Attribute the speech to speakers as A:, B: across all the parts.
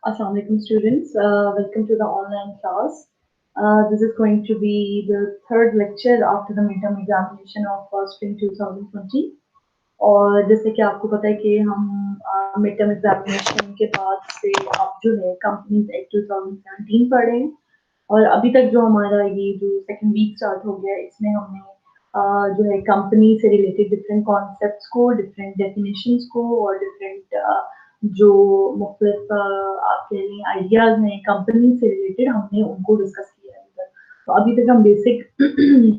A: Assalamu alaikum students, welcome to the online class. This is going to be the third lecture after the midterm examination of spring 2020. और जैसे कि आपको पता है कि हम midterm examination के बाद से अब जो है Companies Act 2017 पढ़ रहे हैं और अभी तक जो हमारा ये जो सेकंड वीक स्टार्ट हो गया है इसमें हमने जो है कंपनी से रिलेटेड डिफरेंट कॉन्सेप्ट्स को, डिफरेंट डेफिनेशंस को और डिफरेंट जो मुख्तलिफ आप कह लें आइडियाज हैं कंपनी से रिलेटेड हमने उनको डिस्कस किया है। तो अभी तक हम बेसिक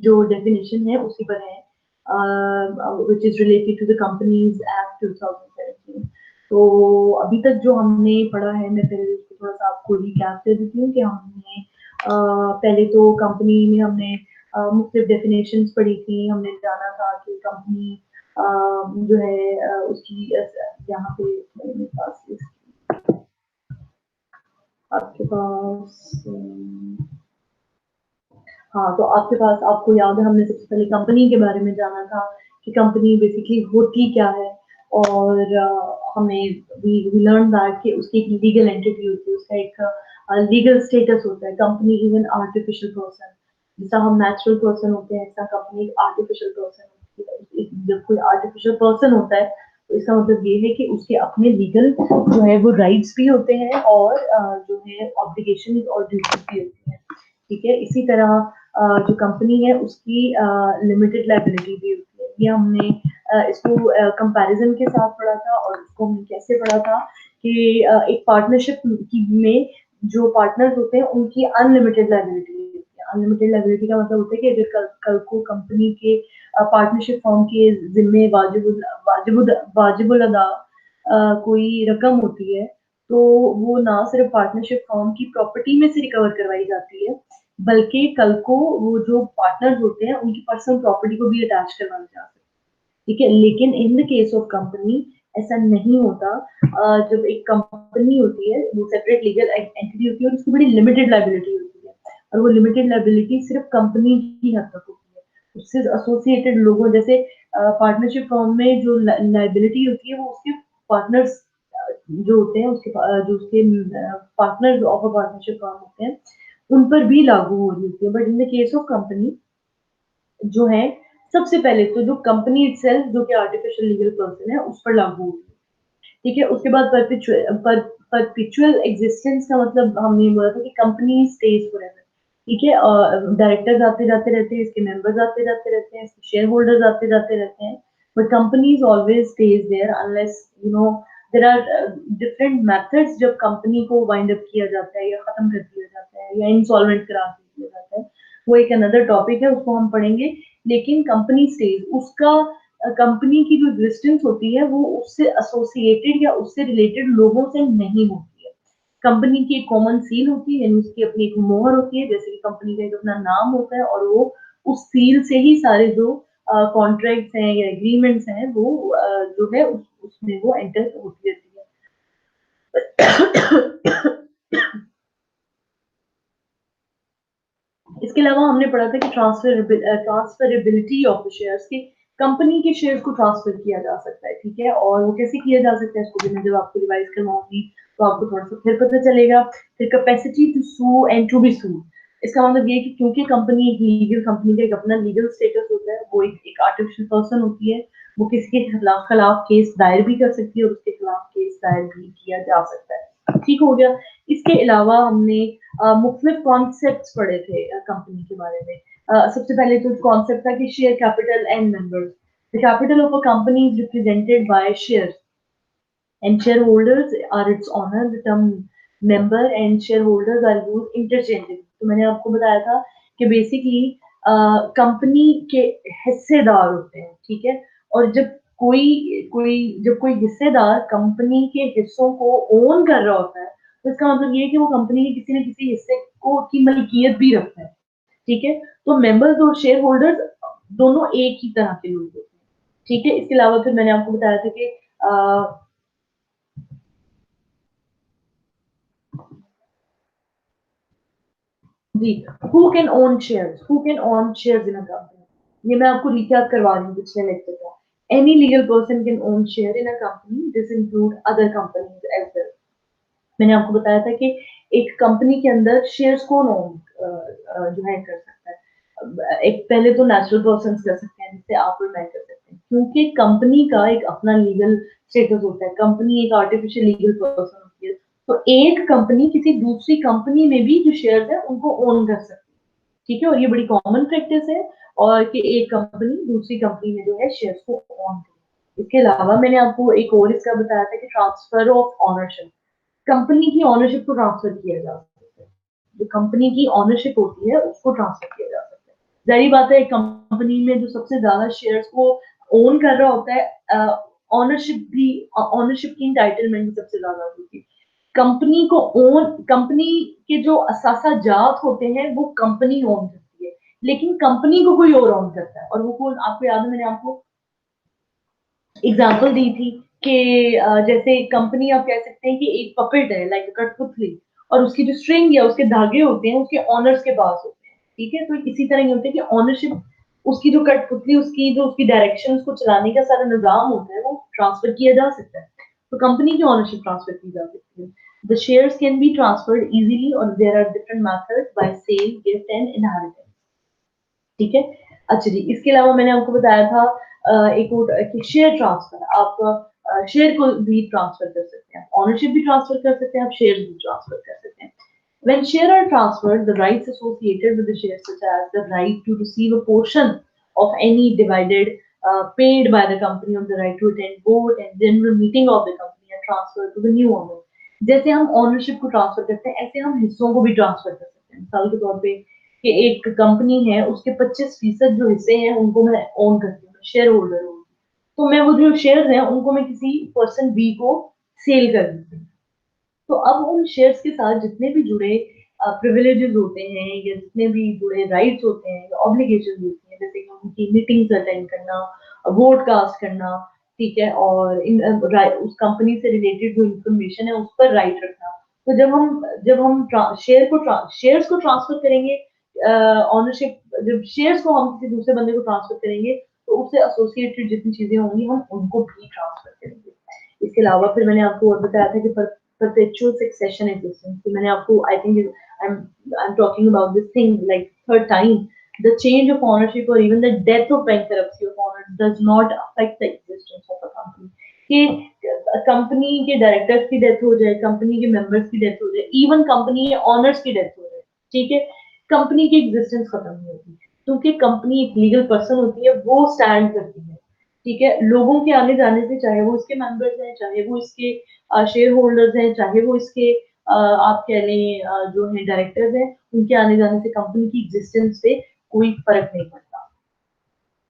A: जो डेफिनेशन है उसी पर हैं which is related to the Companies Act 2017। तो अभी तक जो हमने पढ़ा है मैं पहले उसको थोड़ा सा आपको रिकैप दे देती हूँ कि हमने पहले तो कंपनी में हमने मुख्तलिफ डेफिनेशंस पढ़ी थी। हमने जाना था कि कंपनी जो है उसकी यहाँ पे मेरे पास आपके पास हाँ, तो आपके पास आपको याद है हमने सबसे पहले कंपनी के बारे में जाना था कि कंपनी बेसिकली होती क्या है और हमने वी लर्न दैट कि उसकी एक लीगल एंटिटी होती है, उसका एक लीगल स्टेटस होता है। Company is an artificial person, जैसा हम नेचुरल पर्सन होते हैं ऐसा कंपनी एक आर्टिफिशियल पर्सन होती है। जब कोई आर्टिफिशियल पर्सन होता है तो इसका मतलब ये है कि उसके अपने लीगल जो है वो राइट्स भी होते हैं और जो है ऑब्लिगेशन और ड्यूटीज भी होती हैं। ठीक है, इसी तरह जो कंपनी है उसकी लिमिटेड लायबिलिटी भी होती है। ये हमने इसको कंपैरिजन के साथ पढ़ा था और इसको हमने कैसे पढ़ा था कि एक पार्टनरशिप में जो पार्टनर्स होते हैं उनकी अनलिमिटेड लायबिलिटी होती है। अनलिमिटेड लायबिलिटी का मतलब होता है कि अगर कल को कंपनी के पार्टनरशिप फॉर्म के जिम्मे वाजिबुल अदा कोई रकम होती है तो वो ना सिर्फ पार्टनरशिप फॉर्म की प्रॉपर्टी में से रिकवर करवाई जाती है बल्कि कल को वो जो पार्टनर्स होते हैं उनकी पर्सनल प्रॉपर्टी को भी अटैच करवाया जा सकता है। ठीक है, लेकिन in the case of company ऐसा नहीं होता। जब एक कंपनी होती है वो सेपरेट लीगल एंटिटी होती है और उसकी बड़ी लिमिटेड लायबिलिटी होती है और वो लिमिटेड लायबिलिटी सिर्फ कंपनी की हद तक होती है। उससे एसोसिएटेड लोगों जैसे पार्टनरशिप फॉर्म में जो लायबिलिटी होती है वो उसके पार्टनर्स जो होते हैं जो उसके partners of a partnership form होते हैं उन पर भी लागू हो रही होती है। But in the case of company जो है सबसे पहले तो जो कंपनी इटसेल्फ जो कि आर्टिफिशियल लीगल पर्सन है उस पर लागू होगी। ठीक है, उसके बाद परपेचुअल एग्जिस्टेंस का मतलब हमने बोला था कि कंपनी स्टेज फॉरएवर। ठीक है, डायरेक्टर्स आते जाते रहते हैं, इसके मेंबर्स आते जाते रहते हैं, इसके शेयर होल्डर्स आते जाते रहते हैं, but company is always stage there unless there are different methods जब कंपनी को वाइंड अप किया जाता है या खत्म कर दिया जाता है या इंसॉल्वेंट करार दिया जाता है। वो एक अनदर टॉपिक है, उसको हम पढ़ेंगे। लेकिन कंपनी स्टेज उसका कंपनी की जो एग्जिस्टेंस होती है वो उससे एसोसिएटेड या उससे रिलेटेड लोगों से नहीं होती है। कंपनी की एक कॉमन सील होती है यानी उसकी अपनी एक मोहर होती है, जैसे कि कंपनी का एक अपना नाम होता है और वो उस सील से ही सारे जो कॉन्ट्रैक्ट्स हैं या एग्रीमेंट्स हैं वो जो है उसमें वो एंटर होती रहती है। इसके अलावा हमने पढ़ा था कि ट्रांसफरेबिलिटी ऑफ द शेयर्स की कंपनी के शेयर्स को ट्रांसफर किया जा सकता है। ठीक है, और वो कैसे किया जा सकता है इसको भी मैं जब आपको रिवाइज करवाऊंगी तो आपको थोड़ा सा फिर पता चलेगा। फिर capacity to sue and to be sued, इसका मतलब ये कि क्योंकि कंपनी एक लीगल कंपनी का एक अपना लीगल स्टेटस होता है, वो एक आर्टिफिशियल पर्सन होती है, वो किसी के खिलाफ केस दायर भी कर सकती है और उसके खिलाफ केस दायर भी किया जा सकता है। ठीक हो गया। इसके अलावा हमने मुख्तलिफ कॉन्सेप्ट्स पढ़े थे कंपनी के बारे में। सबसे पहले तो कॉन्सेप्ट था कि share capital and members. The capital of a company is represented by shares and shareholders are its owner. The term member and shareholders are used interchangeably. तो मैंने आपको बताया था कि बेसिकली कंपनी के हिस्सेदार होते हैं। ठीक है, और जब कोई हिस्सेदार कंपनी के हिस्सों को ओन कर रहा होता है तो इसका मतलब ये है कि वो कंपनी के किसी न किसी हिस्से को की मलकियत भी रखता है। ठीक है, तो मेंबर्स और शेयर होल्डर्स दोनों एक ही तरह के लोग होते हैं। ठीक है, इसके अलावा फिर मैंने आपको बताया था कि जी who can own shares in a company, ये मैं आपको रिकैप करवा रही हूँ पिछले लेक्चर का। Any legal person can own share in a company, this include other companies as well. मैंने आपको बताया था कि एक कंपनी के अंदर शेयर्स कौन ओन जो है कर सकता है। एक पहले तो नेचुरल पर्सन कर सकते हैं, जिससे आप और मैं कर सकते हैं, क्योंकि कंपनी का एक अपना लीगल स्टेटस होता है, कंपनी एक आर्टिफिशियल लीगल पर्सन होती है। तो एक कंपनी किसी दूसरी कंपनी में भी जो शेयर है उनको ओन कर सकती है, ठीक है। और ये बड़ी कॉमन प्रैक्टिस है, और कि एक कंपनी दूसरी कंपनी में जो है शेयर्स को ओन करे। इसके अलावा मैंने आपको एक और इसका बताया था कि ट्रांसफर ऑफ ऑनरशिप, कंपनी की ऑनरशिप को ट्रांसफर किया जा सकता है। जो कंपनी की ऑनरशिप होती है उसको ट्रांसफर किया जा सकता है। जाहिर बात है, कंपनी में जो सबसे ज्यादा शेयर्स को ओन कर रहा होता है, ऑनरशिप की इंटाइटलमेंट सबसे ज्यादा होती है। कंपनी को ओन, कंपनी के जो असासा जात होते हैं वो कंपनी ओन करती है, लेकिन कंपनी को कोई और ओन करता है। और वो कौन, आपको याद है, मैंने आपको एग्जाम्पल दी थी कि जैसे कंपनी आप कह सकते हैं कि एक पपेट है, लाइक कठपुतली, और उसकी जो स्ट्रिंग या उसके धागे होते हैं उसके ऑनर्स के पास होते हैं, ठीक है। तो इसी तरह ये होता है कि ऑनरशिप, उसकी जो कठपुतली, उसकी जो उसकी डायरेक्शन को चलाने का सारा निजाम होता है वो ट्रांसफर किया जा सकता है। तो कंपनी की ऑनरशिप ट्रांसफर की जा सकती है। The shares can be transferred easily और there are different methods by sale, gift and inheritance, ठीक है। अच्छा जी, इसके अलावा मैंने आपको बताया था एक और कि शेयर ट्रांसफर, आप शेयर को भी ट्रांसफर कर सकते हैं, ऑनरशिप भी ट्रांसफर कर सकते हैं, आप शेयर भी ट्रांसफर कर सकते हैं। When share are transferred, the rights associated with the shares, such as the right to receive a portion of any dividend paid by the company, or the right to attend board and general meeting of the company, are transferred to the new owner. जैसे हम ownership को transfer करते हैं, ऐसे हम हिस्सों को भी ट्रांसफर कर सकते हैं। मिसाल के तौर पे कि एक कंपनी है, उसके 25% जो हिस्से हैं उनको मैं ओन करती हूँ, शेयर होल्डर हूँ, तो मैं वो जो शेयर हैं उनको मैं किसी पर्सन बी को सेल कर देती हूँ। तो अब उन शेयर्स के साथ जितने भी जुड़े प्रिविलेजेस होते हैं, या जितने भी जुड़े राइट्स होते हैं या ऑब्लिगेशन होती हैं, जैसे कि उनकी मीटिंग्स अटेंड करना, वोट कास्ट करना, ठीक है, और उस कंपनी से रिलेटेड जो इंफॉर्मेशन है उस पर राइट रखना। तो जब हम शेयर्स को ट्रांसफर करेंगे, ऑनरशिप, जब शेयर्स को हम किसी दूसरे बंदे को ट्रांसफर करेंगे, तो उससे एसोसिएटेड जितनी चीजें होंगी हम उनको भी ट्रांसफर करेंगे। इसके अलावा फिर मैंने आपको और बताया था कि perpetual succession existence. So मैंने आपको, I think I'm I'm talking about this thing like third time. The change of ownership or even the death of bankruptcy of owner does not affect the existence of a company. कि company के directors की death हो जाए, company के members की death हो जाए, even company के ऑनर्स की डेथ हो जाए, ठीक है, कंपनी की एग्जिस्टेंस खत्म नहीं होती, क्योंकि कंपनी एक लीगल पर्सन होती है, वो स्टैंड करती है, ठीक है, लोगों के आने जाने से, चाहे वो इसके मेंबर्स हैं, चाहे वो इसके शेयर होल्डर्स हैं, चाहे वो इसके आप कह लें जो है डायरेक्टर्स हैं, उनके आने जाने से कंपनी की एग्जिस्टेंस पे कोई फर्क नहीं पड़ता,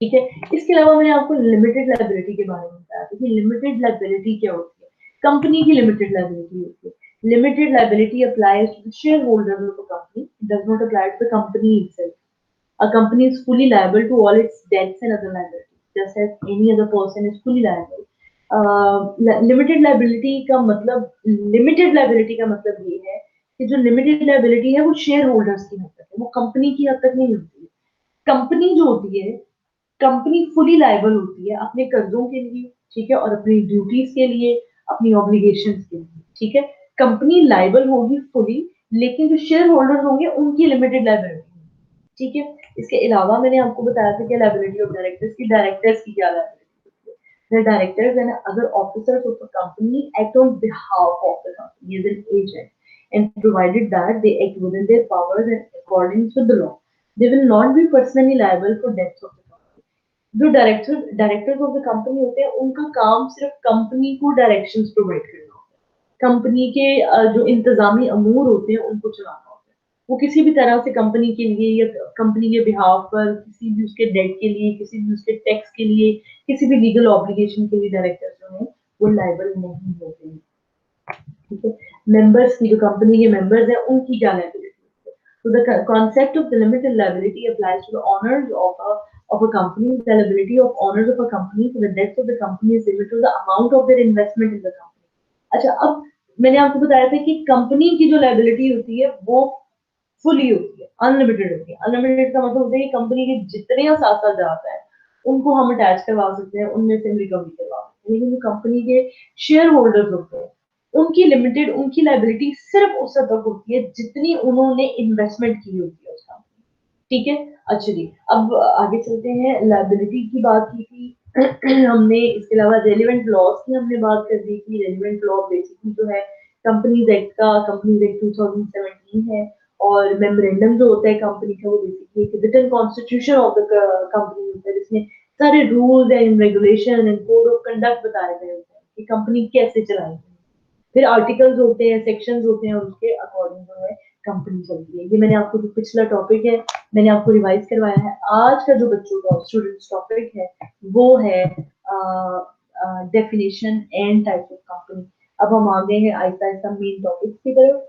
A: ठीक है। इसके अलावा मैंने आपको लिमिटेड लायबिलिटी के बारे में बताया था कि लिमिटेड लायबिलिटी क्या होती है। कंपनी की लिमिटेड लायबिलिटी होती है, limited liability applies to the share holders of a company, it does not apply to the company itself. A company is fully liable to all its debts and other liabilities, just as any other person is fully liable. Limited liability का मतलब ये है कि जो limited liability है वो share holders की हद तक है, वो कंपनी की हद तक नहीं होती है। कंपनी जो होती है, कंपनी फुली लाइबल होती है अपने कर्जों के लिए, ठीक है, और अपनी ड्यूटीज के लिए, अपनी ऑब्लिगेशंस के लिए, ठीक है। कंपनी लाइबल होगी फुली, लेकिन जो शेयर होल्डर्स होंगे उनकी लिमिटेड लाइबिलिटी, ठीक है। इसके अलावा मैंने आपको बताया था कि लायबिलिटी ऑफ डायरेक्टर्स की क्या लायबिलिटी है। The directors and other officers of the company act on behalf of the company as an agent, and provided that they act within their powers and accordance with the law, they will not be personally liable for debts of the company. जो directors of the company होते हैं उनका काम सिर्फ company को directions provide करना होता है, कंपनी के जो इंतजामी अमूर होते हैं उनको चलाना होता है। वो किसी भी तरह से कंपनी के लिए या कंपनी के बिहाफ पर किसी भी उसके डेट के लिए, किसी भी उसके टैक्स के लिए, किसी भी लीगल ऑब्लिगेशन के लिए डायरेक्टर्स जो है वो लाइबल नहीं होते हैं, ठीक है। मेंबर्स की, जो कंपनी के मेंबर्स हैं उनकी क्या लाइबिलिटी है। So the concept of the limited liability applies to the owners of a company. The liability of owners of a company for the debts of the company is limited to the amount of their investment in the company. अच्छा, अब मैंने आपको बताया था कि company की जो liability होती है वो फुली होती है, अनलिमिटेड होती है। अनलिमिटेड का मतलब होता है कि कंपनी के जितने साथ जाता है उनको हम अटैच करवा सकते हैं, उनमें से हम रिकवरी करवा सकते हैं, लेकिन जो कंपनी के शेयर होल्डर्स होते हैं उनकी लिमिटेड, उनकी लायबिलिटी सिर्फ उस हद तक होती है जितनी उन्होंने इन्वेस्टमेंट की होती है उसका। ठीक है। अच्छा जी, अब आगे चलते हैं। लायबिलिटी की बात की थी हमने, इसके अलावा रेलिवेंट लॉज की हमने बात कर दी थी। रेलिवेंट लॉ बेसिकली जो है कंपनीज एक्ट का, कंपनीज एक्ट 2017 है। और मेमोरेंडम जो होता है कंपनी का, वो बेसिकली एक written constitution of the company होता है, जिसमें सारे rules and regulation and code of conduct बताए गए होते हैं कि कंपनी कैसे चलानी है। फिर आर्टिकल्स होते हैं, सेक्शंस होते हैं, और उसके अकॉर्डिंग जो है कंपनी चलती है। ये मैंने आपको, जो पिछला टॉपिक है मैंने आपको रिवाइज करवाया है। आज का जो बच्चों का स्टूडेंट्स टॉपिक है वो है definition and types of company. अब हम आ गए हैं आहिस्ता आहिस्ता मेन टॉपिक की तरफ,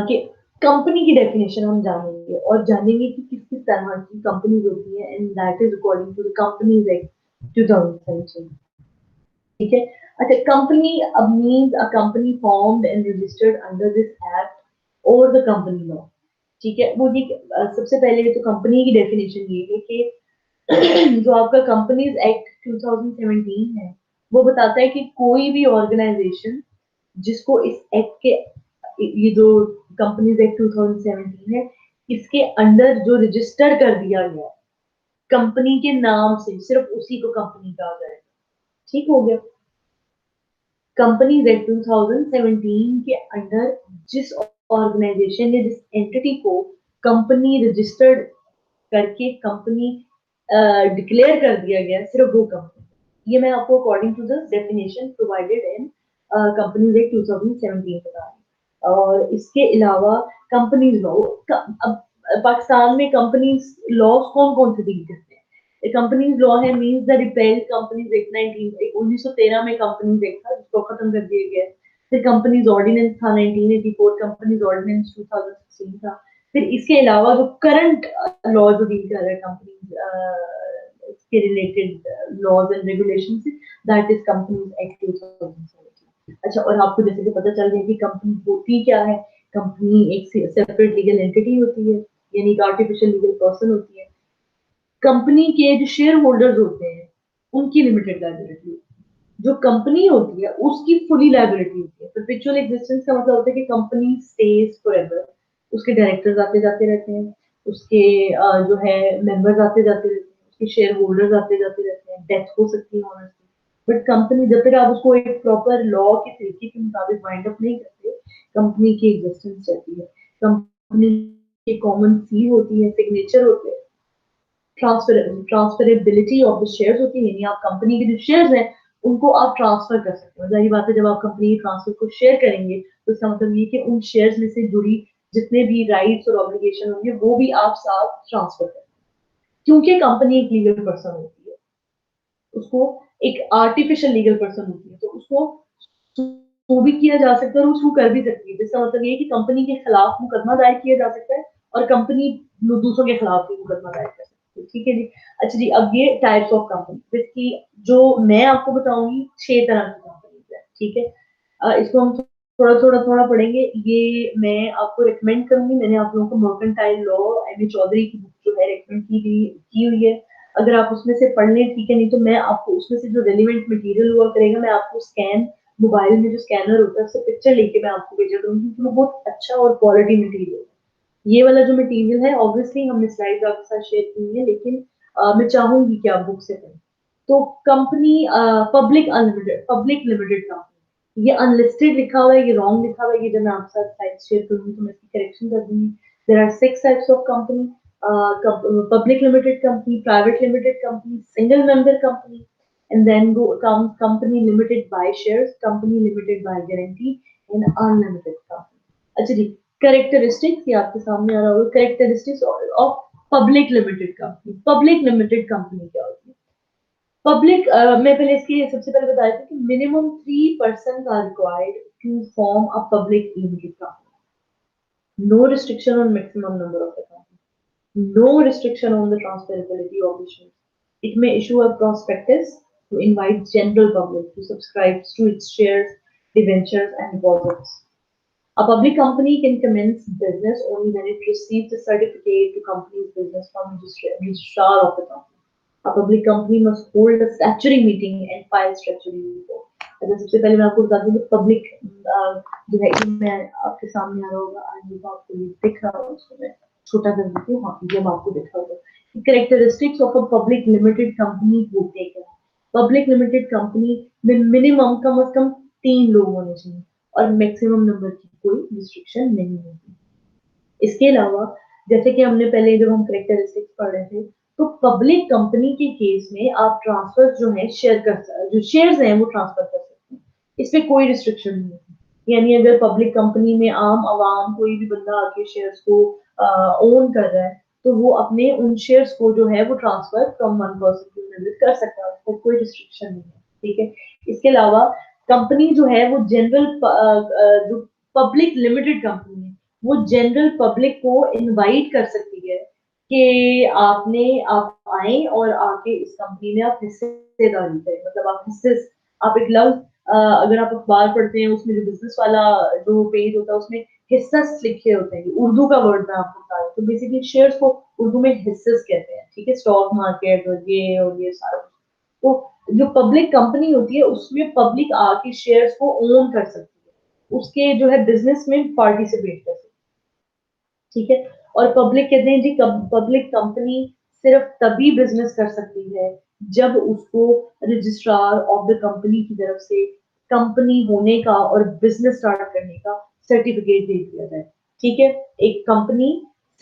A: कि कंपनी की डेफिनेशन हम जानेंगे, और जानेंगे कि किस किस तरह की कंपनीज होती है, and that is according to the companies act 2017। ठीक है। अच्छा, कंपनी अब means a company formed and registered under this act और द कंपनी लॉ। ठीक है। वो ये सबसे पहले तो कंपनी की डेफिनेशन ये है कि जो आपका कंपनीज एक्ट 2017 है, वो बताता है कि कोई भी ऑर्गेनाइजेशन जिसको इस एक्ट के, ये जो कंपनीज एक्ट 2017 है, इसके अंडर जो रजिस्टर कर दिया गया कंपनी के नाम से, सिर्फ उसी को कंपनी कहा जाएगा। ठीक हो गया। कंपनीज एक्ट 2017 के अंडर जिस ऑर्गेनाइजेशन या जिस एंटिटी को कंपनी रजिस्टर्ड करके कंपनी डिक्लेयर कर दिया गया, सिर्फ वो कंपनी। ये मैं आपको according to the definition provided in companies act 2017 बता रही हूँ। और इसके अलावा कंपनीज लॉ, अब पाकिस्तान में कंपनीज लॉ कौन कौन से डील करते हैं? कंपनीज लॉ है means the repelled companies act 1913 में कंपनीज एक्ट था, जिसको खत्म कर दिया गया। फिर कंपनीज ऑर्डिनेंस था 1984, कंपनीज ऑर्डिनेंस 2016 था। फिर इसके अलावा जो करंट लॉ जो डील कर रहे हैं कंपनी के रिलेटेड लॉज एंड रेगुलेशन से, दैट इज कंपनीज एक्ट 2017। अच्छा, और आपको जैसे कि पता चल गया कि कंपनी होती क्या है। कंपनी एक सेपरेट लीगल एंटिटी होती है, यानी एक आर्टिफिशियल लीगल पर्सन होती है। कंपनी के जो शेयर होल्डर्स होते हैं उनकी लिमिटेड लायबिलिटी होती है। जो कंपनी होती है उसकी फुली लायबिलिटी होती है। परपेचुअल एग्जिस्टेंस का मतलब होता है कि कंपनी स्टेज फॉरएवर। उसके डायरेक्टर्स आते जाते रहते हैं, उसके जो है मेंबर्स आते जाते रहते हैं, उसके शेयर होल्डर्स आते जाते रहते हैं। डेथ हो सकती है ऑनर्स की, बट कंपनी जब तक आप उसको एक प्रॉपर लॉ के तरीके के मुताबिक वाइंड अप नहीं करते, कंपनी की एग्जिस्टेंस रहती है। कंपनी की कॉमन सी होती है, सिग्नेचर होते हैं, ट्रांसफरेबिलिटी ऑफ द शेयर्स होती है, यानी आप कंपनी के जो शेयर्स हैं उनको आप ट्रांसफर कर सकते हो। जाहिर बात है, जब आप कंपनी के ट्रांसफर को शेयर करेंगे तो इसका मतलब ये कि उन शेयर्स में से जुड़ी जितने भी राइट्स और ऑब्लिगेशन होंगे वो भी आप साथ ट्रांसफर करें। क्योंकि कंपनी एक लीगल पर्सन होती है, उसको एक आर्टिफिशियल लीगल पर्सन होती है, तो उसको सू भी किया जा सकता है और वो सू कर भी सकती है। जिसका मतलब ये है कि कंपनी के खिलाफ मुकदमा दायर किया जा सकता है और कंपनी दूसरों के खिलाफ भी मुकदमा दायर कर सकती है। ठीक है जी। अच्छा जी, अब ये टाइप्स ऑफ कंपनी, जिसकी जो मैं आपको बताऊंगी 6 तरह की कंपनी है। ठीक है। इसको हम थोड़ा पढ़ेंगे। ये मैं आपको रिकमेंड करूंगी, मैंने आप लोगों को mercantile law M A Chaudhary की बुक जो है रिकमेंड की हुई है। अगर आप उसमें से पढ़ लें ठीक है, नहीं तो मैं आपको उसमें से जो रेलिवेंट मटेरियल हुआ करेगा, मैं आपको स्कैन, मोबाइल में जो स्कैनर होता है उससे पिक्चर लेके मैं आपको भेजा करूंगी, क्योंकि वो बहुत अच्छा और क्वालिटी मटेरियल है। ये वाला जो मटेरियल है ऑब्वियसली हमने स्लाइड्स आपके साथ शेयर की है, लेकिन मैं चाहूंगी कि आप बुक से पढ़ें। तो कंपनी पब्लिक लिमिटेड कंपनी, ये अनलिस्टेड लिखा हुआ है, ये रॉन्ग लिखा हुआ है। ये जब मैं आपके साथ स्लाइड शेयर करूंगी तो मैं इसकी करेक्शन कर दूंगी। There are 6 types of company: public limited company, private limited company, single member company, and then comes company limited by shares, company limited by guarantee, and unlimited company. अच्छा जी, characteristics ये आपके सामने आ रहा होगा। Characteristics of public limited company. Public limited company क्या होती है? Public, मैं पहले इसकी सबसे पहले बताया था कि minimum 3 person are required to form a public limited company. No restriction on maximum number of the no restriction on the transferability of issues. It may issue a prospectus to invite general public to subscribe to its shares, debentures, and deposits. A public company can commence business only when it receives a certificate to company's business from registrar of the company. A public company must hold a statutory meeting and file statutory report. अच्छा, सबसे पहले मैं आपको बता दूं कि public जो है कि मैं आपके सामने आ रहा होगा, आज आपको दिख रहा होगा, उसको मैं छोटा कर देती हूँ। हाँ, जब आपको दिख रहा होगा characteristics of a public limited company होते क्या। पब्लिक लिमिटेड कंपनी में मिनिमम कम से कम 3 लोग होने चाहिए और मैक्सिमम नंबर की कोई रिस्ट्रिक्शन नहीं होती। इसके अलावा जैसे कि हमने पहले जब हम कैरेक्टरिस्टिक्स पढ़ रहे थे, तो पब्लिक कंपनी के केस में आप ट्रांसफर जो है शेयर कर, जो शेयर्स हैं वो ट्रांसफर कर सकते हैं, इसमें कोई रिस्ट्रिक्शन नहीं है। यानी अगर पब्लिक कंपनी में आम आवाम कोई भी बंदा आके शेयर्स को ओन कर रहा है, तो वो अपने उन शेयर्स को जो है वो transfer from one person to another कर सकता है, उसको कोई रिस्ट्रिक्शन नहीं है। ठीक है। इसके अलावा कंपनी जो है वो जो पब्लिक लिमिटेड कंपनी है, वो जनरल पब्लिक को इनवाइट कर सकती है कि आप आए और आके इस कंपनी में आप हिस्सेदारी करें, मतलब आप हिस्से, आप एक लफ्ज अगर आप अखबार पढ़ते हैं उसमें जो बिजनेस वाला जो पेज होता है उसमें हिस्सा लिखे होते हैं, उर्दू का वर्ड मैं आपको बता रहा हूँ, तो बेसिकली शेयर्स को उर्दू में हिस्से कहते हैं। ठीक है, स्टॉक मार्केट और ये सारा कुछ। तो जो पब्लिक कंपनी होती है उसमें पब्लिक आके शेयर्स को ओन कर सकती है, उसके जो है बिजनेस में पार्टिसिपेट कर सकती है। ठीक है। और पब्लिक कहते हैं जी, पब्लिक कंपनी सिर्फ तभी बिजनेस कर सकती है जब उसको रजिस्ट्रार ऑफ द कंपनी की तरफ से कंपनी होने का और बिजनेस स्टार्ट करने का सर्टिफिकेट दे दिया जाए। ठीक है। एक कंपनी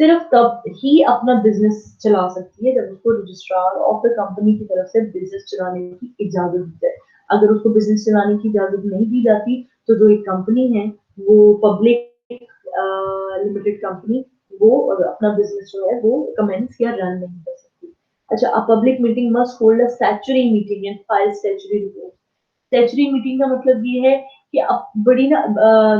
A: सिर्फ तब ही अपना बिजनेस चला सकती है जब उसको रजिस्ट्रार ऑफ द कंपनी की तरफ से बिजनेस चलाने की इजाजत दी जाए। अगर उसको बिजनेस चलाने की इजाजत नहीं दी जाती, तो जो एक कंपनी है वो पब्लिक लिमिटेड कंपनी, वो अपना बिजनेस जो है वो कमेंस या रन नहीं कर सकती। अच्छा, a public meeting must hold a statutory meeting and file statutory report. Statutory meeting का मतलब ये है कि अब बड़ी ना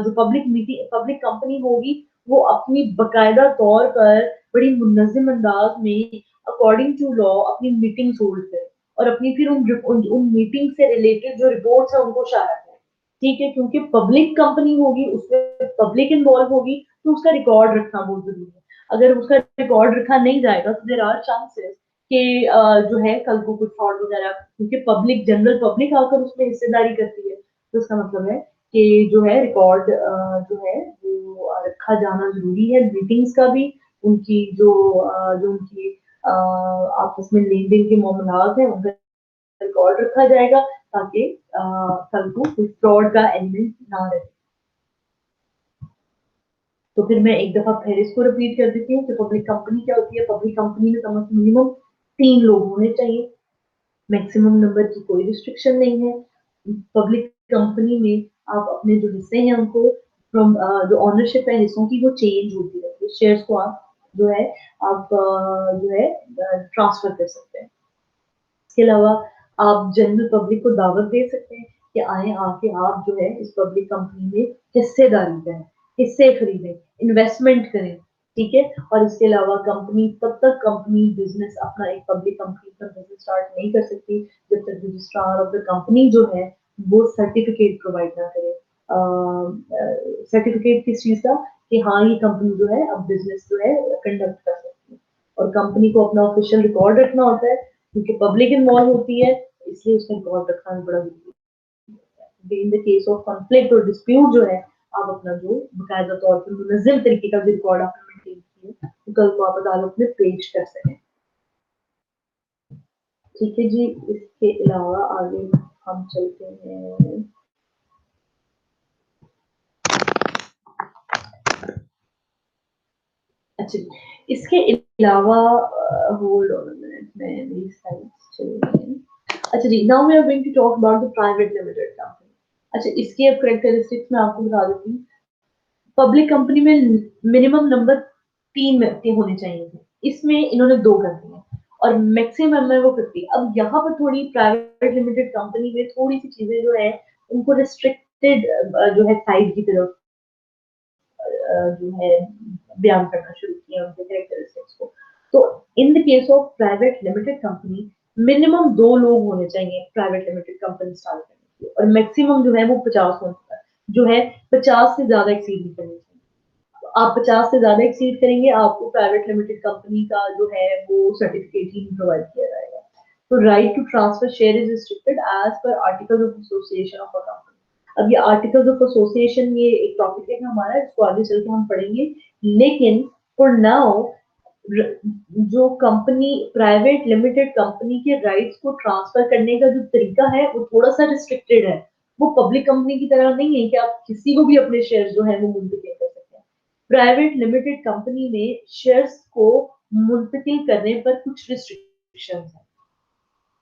A: जो पब्लिक मीटिंग पब्लिक कंपनी होगी, वो अपनी बकायदा तौर पर बड़ी मुनज़्ज़म अंदाज में अकॉर्डिंग टू लॉ अपनी मीटिंग्स होल्ड करे और अपनी फिर उन मीटिंग से रिलेटेड जो रिपोर्ट्स है उनको शाया करे। ठीक है, क्योंकि पब्लिक कंपनी होगी उसमें पब्लिक इन्वॉल्व होगी, तो उसका रिकॉर्ड रखना बहुत जरूरी है। अगर उसका रिकॉर्ड रखा नहीं जाएगा तो देर आर चांसेस कि जो है कल को कुछ फ्रॉड वगैरह, क्योंकि पब्लिक जनरल पब्लिक आकर उसमें हिस्सेदारी करती है, तो इसका मतलब है कि जो है रिकॉर्ड जो है वो रखा जाना जरूरी है, मीटिंग्स का भी, उनकी जो उनकी आपस में लेन देन के मामलात है उनका रिकॉर्ड रखा जाएगा, ताकि कल को कोई फ्रॉड का एलिमेंट ना रहे। तो फिर मैं एक दफा फिर इसको रिपीट कर देती हूँ कि पब्लिक कंपनी क्या होती है। पब्लिक कंपनी में कम से कम मिनिमम 3 लोग होने चाहिए, मैक्सिमम नंबर की कोई रिस्ट्रिक्शन नहीं है। पब्लिक कंपनी में आप अपने जो हिस्से हैं उनको फ्रॉम जो ऑनरशिप है हिस्सों की वो चेंज होती रहती है, शेयर्स को आप जो है आप जो है ट्रांसफर कर सकते हैं। इसके अलावा आप जनरल पब्लिक को दावत दे सकते हैं कि आए, आके आप जो है इस पब्लिक कंपनी में हिस्सेदारी करें, हिस्से खरीदें, इन्वेस्टमेंट करें। ठीक है। और इसके अलावा कंपनी तब तक कंपनी बिजनेस अपना एक पब्लिक कंपनी का बिजनेस स्टार्ट नहीं कर सकती जब तक रजिस्ट्रार ऑफ द कंपनी जो है वो सर्टिफिकेट प्रोवाइड ना करे। सर्टिफिकेट किस चीज का, कि हाँ ये कंपनी जो है अब बिजनेस जो है कंडक्ट कर सकती है। और कंपनी को अपना ऑफिशियल रिकॉर्ड रखना होता है, क्योंकि पब्लिक इन्वॉल्व होती है, इसलिए उसका रिकॉर्ड रखना भी बड़ा जरूरी है। इन द केस ऑफ कॉन्फ्लिक्ट और डिस्प्यूट जो है, आप अपना जो बकायदा तौर पर मुनज़्ज़म तरीके का रिकॉर्ड आपने मेंटेन किया, तो कल को आप अदालत में पेश कर सकें। ठीक है जी। इसके अलावा आगे हम चलते हैं। अच्छा जी, इसके अलावा होल्ड ऑन अ मिनट, मैं मेरी स्लाइड्स चल रही हैं। अच्छा जी, now we are going to talk about the private limited company. अच्छा, इसकी अब कैरेक्टरिस्टिक्स मैं आपको बता देती हूँ। पब्लिक कंपनी में मिनिमम नंबर 3 व्यक्ति होने चाहिए थे, इसमें इन्होंने 2 कर दिए और मैक्सिमम है वो 50। अब यहाँ पर थोड़ी प्राइवेट लिमिटेड कंपनी में थोड़ी सी चीजें जो है उनको रिस्ट्रिक्टेड जो है साइड की तरफ जो है बयान करना शुरू किया उनके कैरेक्टरिस्टिक्स को। तो इन the case of private limited company minimum 2 लोग होने चाहिए प्राइवेट लिमिटेड कंपनी स्टार्ट करने के लिए, और मैक्सिमम जो है वो 50 होने, जो है 50 से ज्यादा एक्सीड नहीं करनी चाहिए। तो आप 50 से ज्यादा एक्सीड करेंगे, आपको प्राइवेट लिमिटेड कंपनी का जो है वो सर्टिफिकेट ही नहीं प्रोवाइड किया जाएगा। तो right to transfer share is restricted as per articles of association of a company. अब ये आर्टिकल्स ऑफ एसोसिएशन ये एक टॉपिक है हमारा, इसको आगे चल के हम पढ़ेंगे, लेकिन फॉर नाउ जो कंपनी प्राइवेट लिमिटेड कंपनी के राइट्स को ट्रांसफर करने का जो तरीका है वो थोड़ा सा रिस्ट्रिक्टेड है। वो पब्लिक कंपनी की तरह नहीं है कि आप किसी को भी अपने शेयर जो है वो मुंतकिल कर सकते हैं। प्राइवेट लिमिटेड कंपनी में शेयर्स को मुंतकिल करने पर कुछ रिस्ट्रिक्शन है,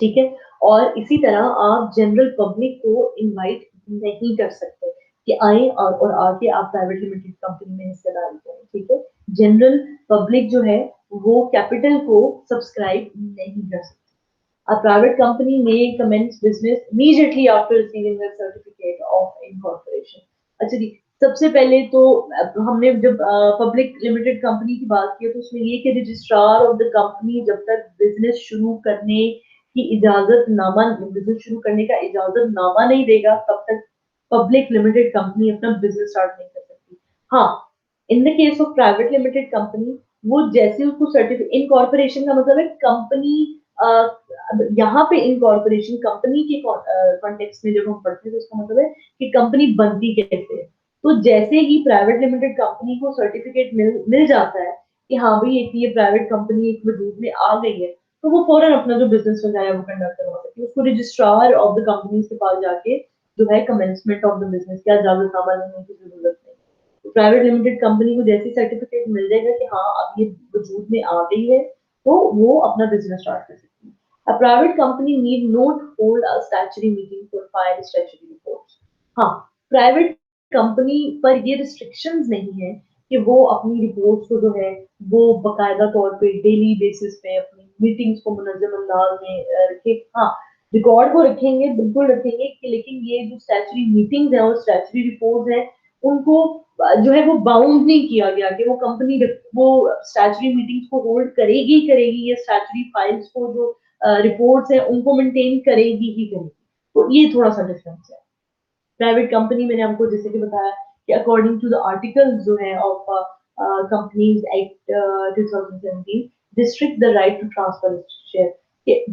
A: ठीक है। और इसी तरह आप जनरल पब्लिक को इनवाइट नहीं कर सकते कि आए और आके आप प्राइवेट लिमिटेड कंपनी में हिस्सेदारी करें, ठीक है। जनरल पब्लिक जो है वो कैपिटल को सब्सक्राइब नहीं कर सकती। A private company may commence business immediately after receiving the certificate of incorporation. अच्छा जी, सबसे पहले तो हमने जब पब्लिक लिमिटेड कंपनी की बात की तो उसमें ये कि रजिस्ट्रार ऑफ द कंपनी जब तक बिजनेस शुरू करने की इजाजतनामा, बिजनेस शुरू करने का इजाजतनामा नहीं देगा तब तक पब्लिक लिमिटेड कंपनी अपना बिजनेस स्टार्ट नहीं कर सकती। हाँ, इन the case of private limited company वो जैसे उसको सर्टिफिकेट, इनकॉर्पोरेशन का मतलब है कंपनी, यहाँ पे इनकॉर्पोरेशन कंपनी के कॉन्टेक्स्ट में जब हम पढ़ते हैं तो इसका मतलब है कि कंपनी बनती कैसे है। तो जैसे ही प्राइवेट लिमिटेड कंपनी को सर्टिफिकेट मिल जाता है कि हाँ भाई एक ये प्राइवेट कंपनी एक वजूद में आ गई है, तो वो फौरन अपना जो बिजनेस वगैरह है वो कंडक्ट करवा सकती है। उसको रजिस्ट्रार ऑफ द कंपनी के पास जाके जो है कमेंसमेंट ऑफ द बिजनेस का इजाजतनामा लेने की जरूरत नहीं। तो प्राइवेट लिमिटेड कंपनी को जैसे सर्टिफिकेट मिल जाएगा कि हाँ अब ये वजूद में आ गई है, तो वो अपना बिजनेस स्टार्ट कर सकती है। A private company need not hold a statutory meeting for file statutory reports. हाँ, प्राइवेट कंपनी पर ये रिस्ट्रिक्शंस नहीं है कि वो अपनी रिपोर्ट्स को जो है वो बकायदा तौर पे डेली बेसिस पे अपनी मीटिंग्स को मुनज़्ज़म अंदाज में रखे। हाँ, रिकॉर्ड को रखेंगे, बिल्कुल रखेंगे कि लेकिन ये जो स्टैट्यूटरी मीटिंग्स हैं और स्टैट्यूटरी रिपोर्ट्स हैं उनको जो है वो बाउंड नहीं किया गया कि वो कंपनी वो स्टैट्यूटरी मीटिंग्स को होल्ड करेगी करेगी या स्टैट्यूटरी फाइल्स को जो रिपोर्ट्स है उनको मेंटेन करेगी ही करेगी। तो ये थोड़ा सा डिफरेंस है। प्राइवेट कंपनी मैंने आपको जैसे कि बताया कि अकॉर्डिंग टू द आर्टिकल्स जो है of companies act 2017 restrict the right to transfer share.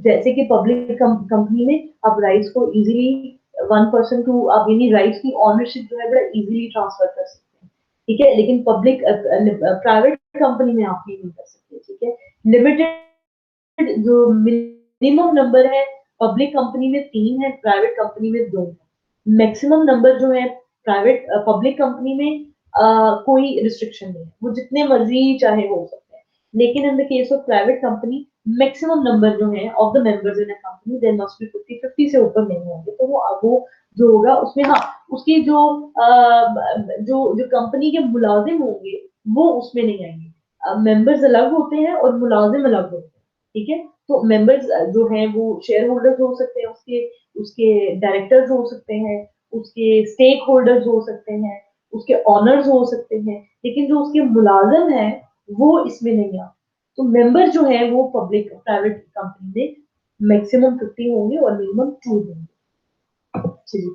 A: जैसे कि पब्लिक कंपनी में आप राइट्स को इजीली वन पर्सन टू, आप यानी राइट्स की ऑनरशिप जो है बड़ा इजीली ट्रांसफर कर सकते हैं, ठीक है। लेकिन पब्लिक प्राइवेट कंपनी में आप ये नहीं कर सकते, ठीक है। लिमिटेड जो मिनिमम नंबर है पब्लिक कंपनी में 3 है, प्राइवेट कंपनी में 2 है। मैक्सिमम नंबर जो है प्राइवेट पब्लिक कंपनी में कोई रिस्ट्रिक्शन नहीं है, वो जितने मर्जी चाहे हो सकते हैं। लेकिन in the case of private company maximum number जो है of the members in a company there must be 50 से ऊपर नहीं होंगे। तो वो जो होगा उसमें हाँ उसकी जो कंपनी के मुलाजिम होंगे वो उसमें नहीं आएंगे। मेंबर्स अलग होते हैं और मुलाजिम अलग होते हैं, ठीक है। तो मेंबर्स जो हैं वो शेयर होल्डर्स हो सकते हैं, उसके उसके डायरेक्टर्स हो सकते हैं, उसके स्टेक होल्डर्स हो सकते हैं, उसके ऑनर्स हो सकते हैं, लेकिन जो उसके मुलाजिम हैं वो इसमें नहीं आते। तो मेंबर जो है वो पब्लिक प्राइवेट कंपनी में मैक्सिमम 50 होंगे और मिनिमम 2 होंगे। चलिए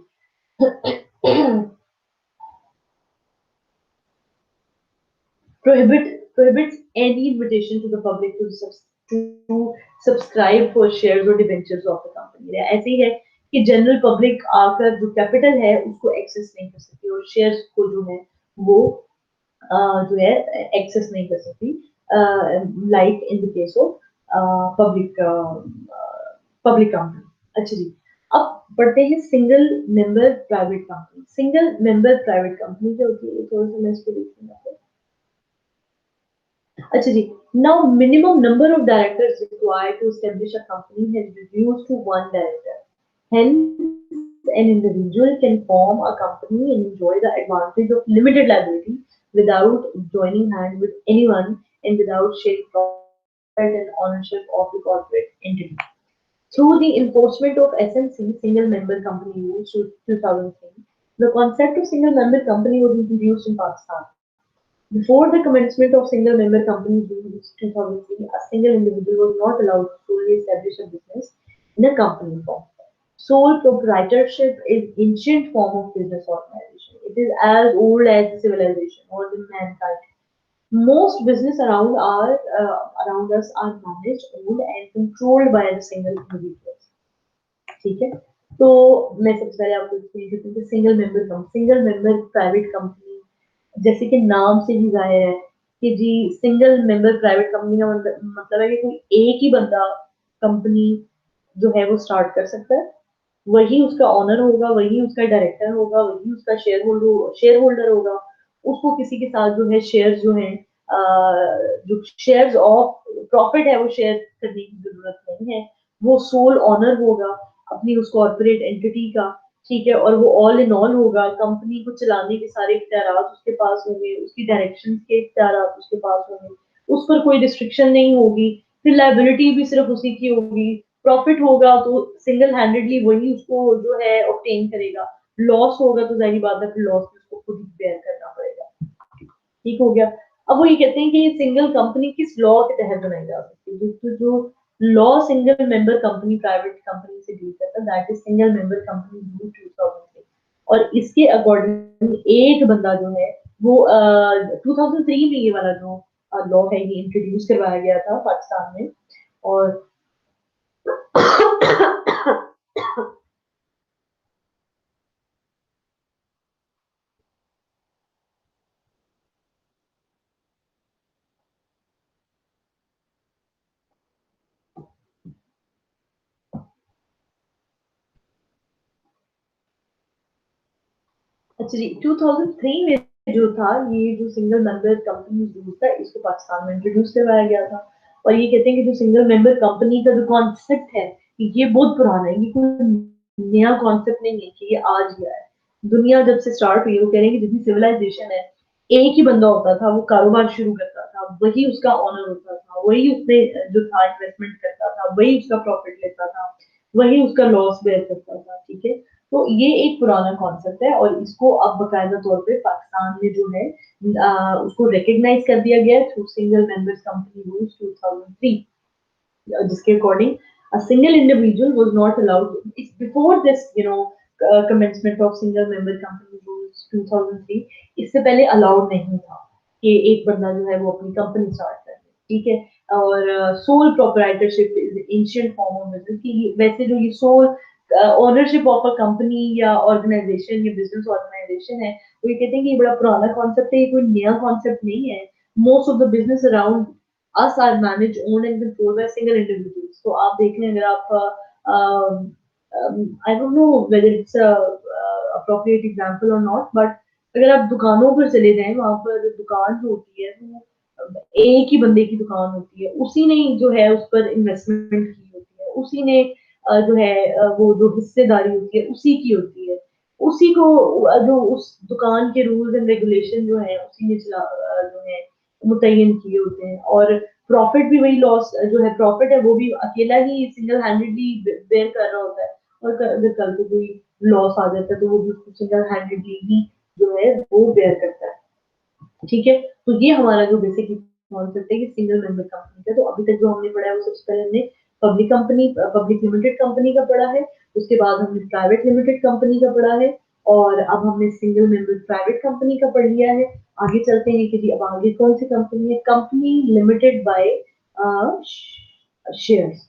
A: prohibits any invitation to the public to subscribe for shares or debentures of the company। ऐसे ही है कि जनरल पब्लिक आकर जो कैपिटल है उसको एक्सेस नहीं कर सकती और शेयर्स को जो है वो जो है एक्सेस नहीं कर सकती, like in the case of public public company. अच्छा जी, अब बढ़ते हैं single member private company. Single member private company क्या होती है, थोड़ा सा मैं इसको देखूंगा। अच्छा जी, now minimum number of directors required to establish a company has reduced to one director. Hence, an individual can form a company and enjoy the advantage of limited liability without joining hands with anyone and without sharing profit and ownership of the corporate entity. Through the enforcement of SMC, Single Member Company Rules 2003, the concept of single member company was introduced in Pakistan. Before the commencement of single-member companies in 2003, a single individual was not allowed to solely establish a business in a company form. Sole proprietorship is ancient form of business organization. It is as old as civilization or the mankind. Most business around us are managed, owned and controlled by a single individual. ठीक है, तो मैं सबसे पहले आपको explain करती हूँ कि सिंगल मेंबर प्राइवेट कंपनी, जैसे कि नाम से ही जाहिर है कि जी सिंगल मेंबर प्राइवेट कंपनी का मतलब है कि कोई एक ही बंदा कंपनी जो है वो स्टार्ट कर सकता है। वही उसका ऑनर होगा, वही उसका डायरेक्टर होगा, वही उसका शेयर होल्डर होगा। उसको किसी के साथ जो है शेयर जो है जो शेयर्स ऑफ प्रॉफिट है वो शेयर करने की जरूरत नहीं है। वो सोल ऑनर होगा अपनी उस कॉर्पोरेट एंटिटी का, ठीक है, और वो ऑल इन ऑल होगा। कंपनी को चलाने के सारे इख्तियार उसके पास होंगे, उसकी डायरेक्शन के इख्तियार उसके पास होंगे, उस पर कोई रिस्ट्रिक्शन नहीं होगी। फिर लाइबिलिटी भी सिर्फ उसी की होगी। प्रॉफिट होगा तो सिंगल हैंडेडली वही उसको जो है ऑब्टेन करेगा। लॉस होगा तो जाहिर बात है फिर लॉस उसको खुद ही बेयर करना पड़ेगा। ठीक हो गया। अब वो ये कहते हैं कि ये सिंगल कंपनी किस लॉ के तहत बनाई जा सकती है, जो law single member company private company से डील करता है, that is single member company rule 2003। और इसके अकॉर्डिंग एक बंदा जो है वो 2003 में ये वाला जो लॉ है ये इंट्रोड्यूस करवाया गया था पाकिस्तान में। और अच्छा जी, 2003 में जो था ये जो सिंगल मेंबर कंपनी रूल था इसको पाकिस्तान में इंट्रोड्यूस करवाया गया था। और ये कहते हैं कि जो सिंगल मेंबर कंपनी का जो कॉन्सेप्ट है ये बहुत पुराना है, ये कोई नया कॉन्सेप्ट नहीं है कि ये आज ही आया है। दुनिया जब से स्टार्ट हुई वो कह रहे हैं कि जितनी सिविलाइजेशन है एक ही बंदा होता था, वो कारोबार शुरू करता था, वही उसका ऑनर होता था, वही उसने जो था इन्वेस्टमेंट करता था, वही उसका प्रॉफिट लेता था, वही उसका लॉस बेयर करता था। ठीक है, तो ये एक पुराना कॉन्सेप्ट है और इसको अब बकायदा तौर पे पाकिस्तान में जो है उसको रिकग्नाइज कर दिया गया है through single members company rules 2003, जिसके according a single individual was not allowed before this, commencement of single member company rules 2003। इससे पहले अलाउड नहीं था कि एक बंदा जो है वो अपनी कंपनी स्टार्ट करे। ठीक है, और sole proprietorship is ancient form of business की वैसे जो ये sole ownership of a company या ऑर्गेनाइजेशन या बिजनेस ऑर्गेनाइजेशन है, वो ये कहते हैं कि ये बड़ा पुराना कॉन्सेप्ट है, ये कोई नया कॉन्सेप्ट नहीं है। Most of the business around us are managed, owned and controlled by single individuals। तो आप देख लें, अगर आप I don't know whether it's appropriate example or not, but अगर आप दुकानों पर चले जाएं वहां पर दुकान जो होती है वो एक ही बंदे की दुकान होती है, उसी ने जो है उस पर इन्वेस्टमेंट की होती है, उसी ने जो है वो जो हिस्सेदारी होती है उसी की होती है। उसी को जो उस दुकान के रूल्स एंड रेगुलेशन जो है उसी ने जो है मुतय्यन किए होते हैं। और प्रॉफिट भी वही लॉस जो है प्रॉफिट है वो भी अकेला ही सिंगल हैंडेडली बेयर कर रहा होता है। और अगर कल को कोई लॉस आ जाता है तो वो भी सिंगल हैंडेडली ही जो है वो बेयर करता है। ठीक है, तो ये हमारा जो बेसिक कॉन्सेप्ट है कि सिंगल मेंबर कंपनी का। तो अभी तक जो हमने पढ़ा है वो सबसे पहले हमने पब्लिक लिमिटेड कंपनी का पढ़ा है, उसके बाद हमने प्राइवेट लिमिटेड कंपनी का पढ़ा है, और अब हमने सिंगल मेंबर प्राइवेट कंपनी का पढ़ लिया है। आगे चलते हैं कि जी अब आगे कौन सी कंपनी है, कंपनी लिमिटेड बाय शेयर्स।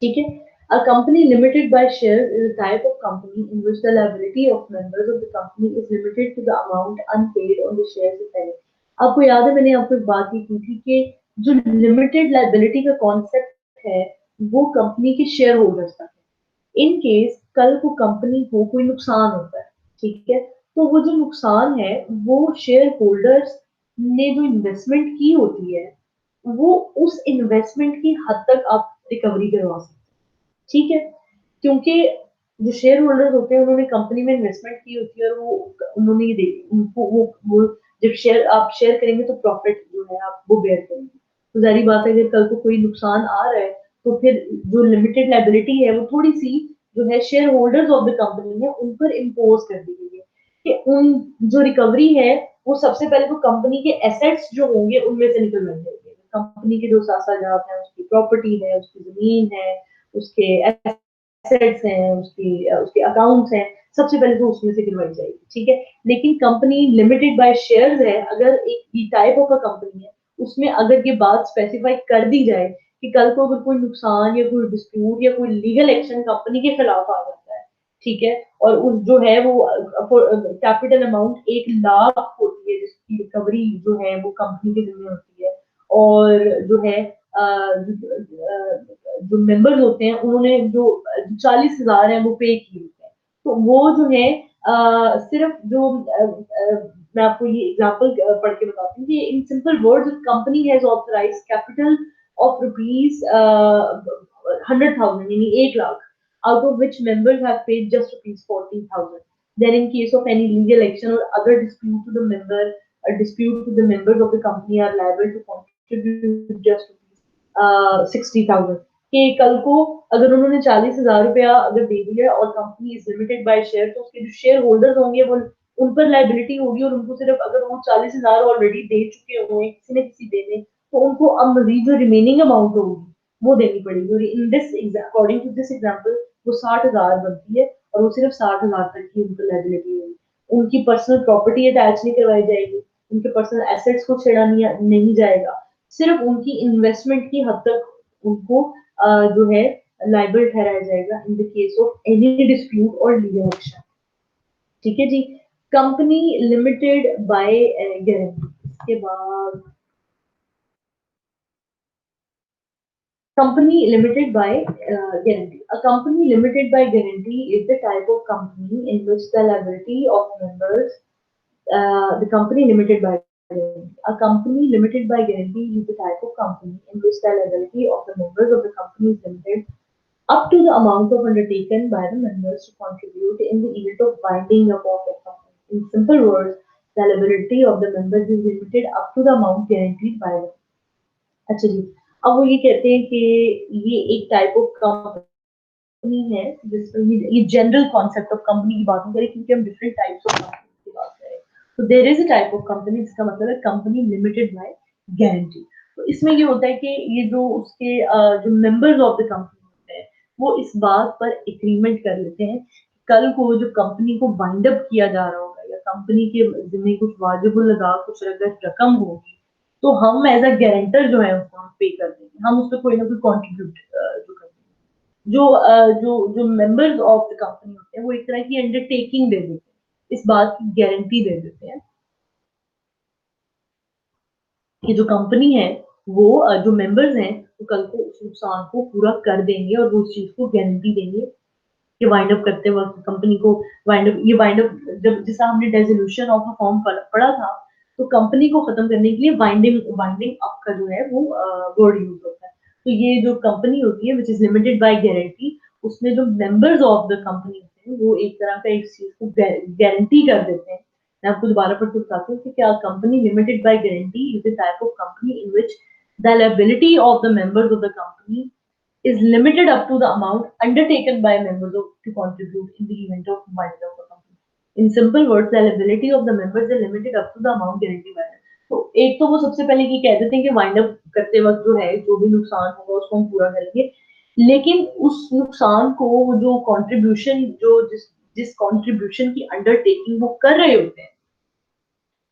A: ठीक है, a company limited by shares is a type of company in which the liability of members of the company is limited to the amount unpaid on the shares if any। आपको याद है मैंने आपको एक बात की थी कि जो लिमिटेड लाइबिलिटी का कॉन्सेप्ट है वो कंपनी के शेयर होल्डर्स का है। इन केस कल को कंपनी को कोई नुकसान होता है, ठीक है, तो वो जो नुकसान है वो शेयर होल्डर्स ने जो इन्वेस्टमेंट की होती है वो उस इन्वेस्टमेंट की हद तक आप रिकवरी करवा सकते हैं। ठीक है, क्योंकि जो शेयर होल्डर्स होते हैं उन्होंने कंपनी में इन्वेस्टमेंट की होती है और वो उन्होंने ये देखी उनको वो जब शेयर आप शेयर करेंगे तो प्रॉफिट जो है आप वो बेयर करेंगे। तो जारी बात है अगर कल को कोई नुकसान आ रहा है तो फिर जो लिमिटेड लाइबिलिटी है वो थोड़ी सी जो है share holders of the company है उन पर इम्पोज कर दी गई है कि उन जो रिकवरी है वो सबसे पहले तो कंपनी के एसेट्स जो होंगे उनमें से निकलना चाहिए। कंपनी के जो सासाजात है, उसकी प्रॉपर्टी है, उसकी जमीन है, उसके एसेट्स हैं, उसके उसके अकाउंट्स हैं, सबसे पहले तो उसमें से गिनवाई जाएगी, ठीक है। लेकिन कंपनी लिमिटेड बाय शेयर्स है, अगर एक टाइप ऑफ अ कंपनी है, उसमें अगर ये बात स्पेसिफाई कर दी जाए कि कल को अगर कोई नुकसान या कोई डिस्प्यूट या कोई लीगल एक्शन कंपनी के खिलाफ आ जाता है, ठीक है, और उस जो है वो कैपिटल अमाउंट 1 लाख होती है, जिसकी रिकवरी जो है वो कंपनी के जिम्मे होती है, और जो है जो मेंबर्स होते हैं उन्होंने जो 40,000 है वो पे किए होते हैं, तो वो जो है सिर्फ जो मैं आपको ये एग्जांपल पढ़ के बताती हूँ कि in simple words company has authorised capital of rupees 100,000 यानी 1 lakh, out of which members have paid just rupees 40,000. Then in case of any legal action or other dispute to the member, a dispute to the members of the company are liable to contribute just rupees 60,000. कि कल को अगर उन्होंने 40,000 रुपया अगर दे दिया और company is limited by share, तो उसके जो शेयर होल्डर्स होंगे वो उन पर लाइबिलिटी होगी, और उनको सिर्फ अगर वो 40,000 ऑलरेडी दे चुके हुए हैं किसी न किसी देने, तो उनको अब मजीद जो रिमेनिंग अमाउंट होगी वो देनी पड़ेगी, और in this according to this example वो 60,000 बनती है, और वो सिर्फ 60,000 तक की उनको लाइबिलिटी होगी। उनकी पर्सनल प्रॉपर्टी अटैच नहीं करवाई जाएगी, उनके पर्सनल एसेट्स को छेड़ा नहीं जाएगा, सिर्फ उनकी इन्वेस्टमेंट की हद तक उनको जो है लाइबल ठहराया जाएगा इन the case of any dispute और लीगल एक्शन, ठीक है जी। कंपनी लिमिटेड बाय गारंटी, इसके बाद company limited by guarantee. A company limited by guarantee is the type of company in which the liability of members, the company limited by guarantee. A company limited by guarantee is the type of company in which the liability of the members of the company is limited up to the amount of undertaken by the members to contribute in the event of winding up of the company. In simple words, the liability of the members is limited up to the amount guaranteed by them. अच्छा जी, अब वो ये कहते हैं कि ये एक type of company है, जिसमें ये जनरल कॉन्सेप्ट ऑफ कंपनी की बात नहीं करें, क्योंकि हम डिफरेंट टाइप्स ऑफ कंपनी की बात करें। तो there is a type of company जिसका मतलब है कंपनी लिमिटेड बाय गारंटी। तो इसमें ये होता है कि ये जो उसके जो मेंबर्स ऑफ द कंपनी होते हैं, वो इस बात पर एग्रीमेंट कर लेते हैं, कल को जो कंपनी को वाइंड अप किया जा रहा होगा या कंपनी के जिम्मे कुछ वाजिबुल लगा कुछ अगर रकम होगी, तो हम एज अ गारंटर जो है उसको हम पे कर देंगे, हम उस पर कोई ना कोई कॉन्ट्रीब्यूट जो कर देंगे, जो मेंबर्स ऑफ द कंपनी होते हैं वो एक तरह की अंडरटेकिंग दे देते हैं, इस बात की गारंटी दे देते हैं कि जो कंपनी है वो जो मेंबर्स हैं वो कल को उस नुकसान को पूरा कर देंगे, और वो उस चीज को गारंटी देंगे कि वाइंड अप करते वक्त कंपनी को वाइंड अप जब जैसा हमने डेसोल्यूशन ऑफ अ फॉर्म पढ़ा था, तो कंपनी को खत्म करने के लिए वाइंडिंग वाइंडिंग अप का जो है वो वर्ड यूज होता है। तो ये जो कंपनी होती है which is limited by guarantee, उसमें जो मेंबर्स ऑफ द कंपनी होते हैं वो एक तरह का इस चीज को गारंटी कर देते हैं। मैं आपको दोबारा पढ़ के बताती हूँ कि क्या company limited by guarantee is the type of company in which the liability of the members of the company is limited up to the amount undertaken by members to contribute in the event of winding up the company. In simple words, the liability of the members is limited up to the amount guaranteed by them. तो एक तो वो सबसे पहले ये कह देते हैं कि वाइंड अप करते वक्त जो है जो भी नुकसान होगा उसको हम पूरा करेंगे, लेकिन उस नुकसान को जो कंट्रीब्यूशन जो जिस जिस कंट्रीब्यूशन की अंडरटेकिंग वो कर रहे होते हैं